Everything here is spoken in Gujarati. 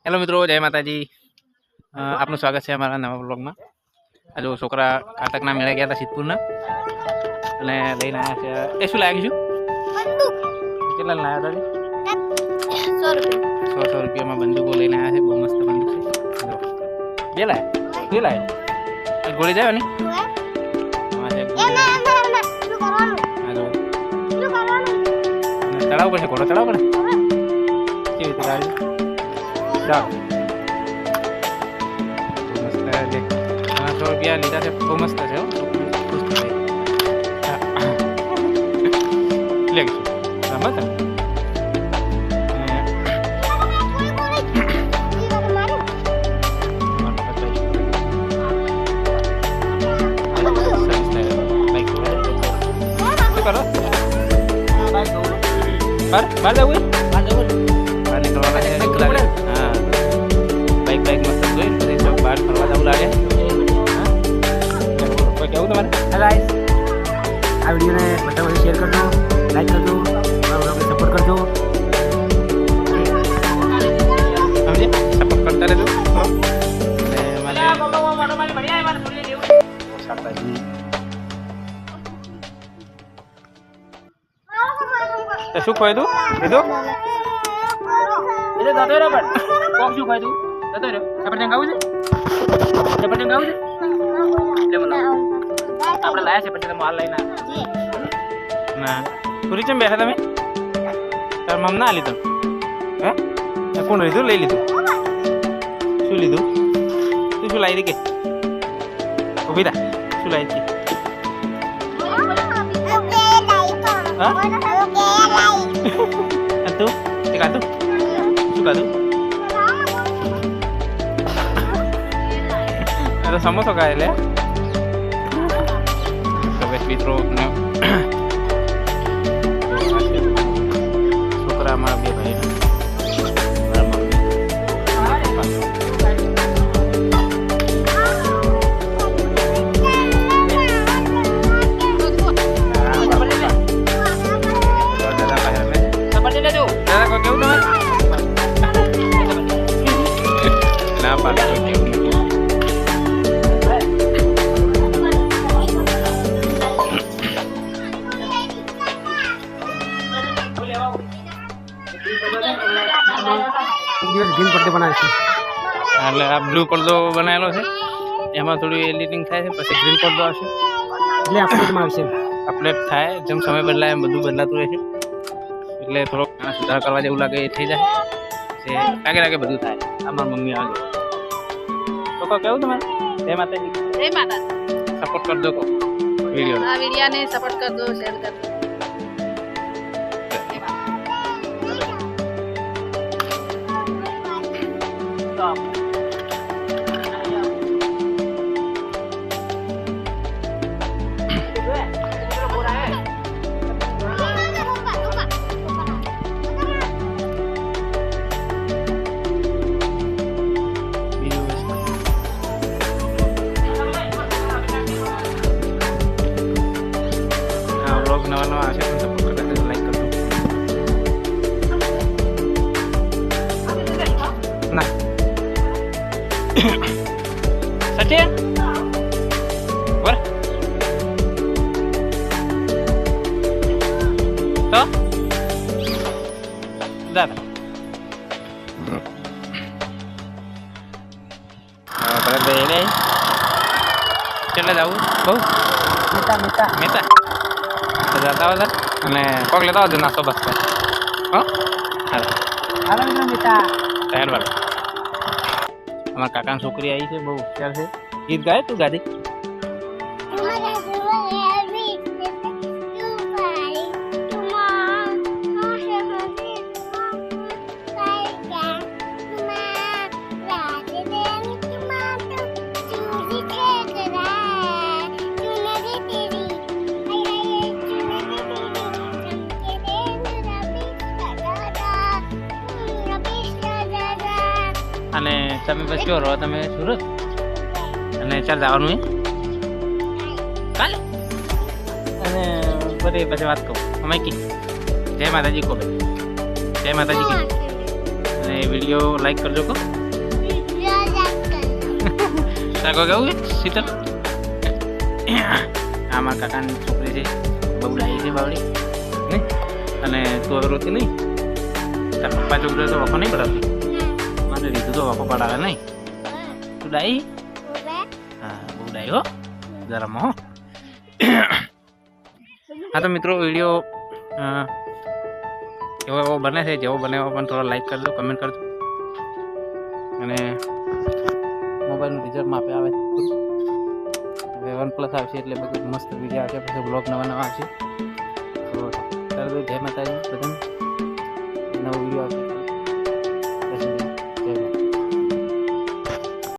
હેલો મિત્રો, જય માતાજી. આપનું સ્વાગત છે અમારા નવા બ્લોગમાં. આ જો છોકરા કાટકના મેળા ગયા હતા સિદ્ધપુરના અને લઈને આવ્યા છે. એ શું લાગ્યું છું? કેટલા લાવ્યા હતા? 100 રૂપિયામાં બંદૂકો લઈને આવ્યા છે. બહુ મસ્ત બંદૂક છે. બે લાવ્યા? બે લાવ્યા? ગોળી જાય ને ચડાવવું પડશે. ઘોડો ચડાવવો પડે. કેવી રીતે લાવ્યું? ચાલો, 100 રૂપિયા લીધા છે. બહુ મસ્ત છે. રમત બાર જવું બહાર નીકળવા લાગે. હા, બાઈક મસ્ત જોઈ પછી બહાર ફરવા જવું લાગે. કોઈ કેવું તમારે? આ વિડીયોને બધા શેર કરજો, લાઈક કરજો, સપોર્ટ કરજો. સમજે? સપોર્ટ કરતા રહેજો. શું ખોય તું કીધું? એટલે જતો રહ્યો પણ કોક શું ખોય તું જતો રહ્યો. સફરજન ખાવું છે? સફરજન ખાવું છે? આપણે લાયા છે પછી તમે હાલ લઈને ના પૂરી ચમ બેઠા તમે? તાર મમ ના લીધું? હે કોણ લીધું? લઈ લીધું? શું લીધું? તું શું લાવી કે ઉભી થા. શું લાવી હતી? હા તું તે ખાધું? શું ખાધું? તો સમોસો ખાય એટલે મિત્રો છોકરા અમારા બે ભાઈ કેવું ના પાડે કેવું ગ્રીન પડદો બનાવે છે. એટલે આ બ્લુ પડદો બનાવેલો છે. એમાં થોડું એડિટિંગ થાય છે, પછી ગ્રીન પડદો આવશે એટલે અપડેટમાં આવશે. અપડેટ થાય જેમ સમય બદલાય એમ બધું બદલાતું રહે છે. એટલે થોડોક સુધાર કરવા જેવું લાગે એ થઈ જાય. પછી લાગે બધું થાય. અમારા મમ્મી આવે તો કહો કેવું તમારે? જય માતાજી. જય માતા. સપોર્ટ કરી દો વિડીયો. આ વિડીયોને સપોર્ટ કરી દો, શેર કરી દો. નવા આવશે પણ સપોર્ટ કરતા લાઈક કરજો. ના સચે બર તો દાદા ભરતભાઈ એને કેટલા જવું બહુ મેતા જતા હતા અને કોક લેતા આવજો નાસ્તો બસ. હો તૈયાર વાળા અમારા કાકાની છોકરી આવી છે. બહુ હોશિયાર છે. ગીત ગાય તું ગાદી? અને તમે બસ કયો રહો? તમે સુરત અને ચાલ જવાનું કાલે અને બધી પછી વાત કહું. અમે કી જય માતાજી કહો. જય માતાજી કી અને એ વિડીયો લાઈક કરજો કો કાકો કેવું છે શીતલ આ મારા કાકાની છોકરી છે બહુ ડાઈ છે બાવડી નહીં અને તું હવે રોતી નહીં તાર પપ્પા છોકરીઓ તો વખો નહીં પડાવતી મારે રીતું તો વખો પડાવે નહીં તું ડાઈ હા બહુ ડાઈ હો જરામાં હો હા તો મિત્રો વિડીયો એવો એવો બને છે જેવો બને એવો પણ થોડો લાઈક કરજો કમેન્ટ કરજો અને મોબાઈલનું રિઝલ્ટ માપે આવે હવે OnePlus આવશે એટલે બધું મસ્ત વિડીયો આવશે પછી બ્લોગ નવા નવા આવશે તો ત્યારે જય માતાજી બધાને નવો વિડીયો આવશે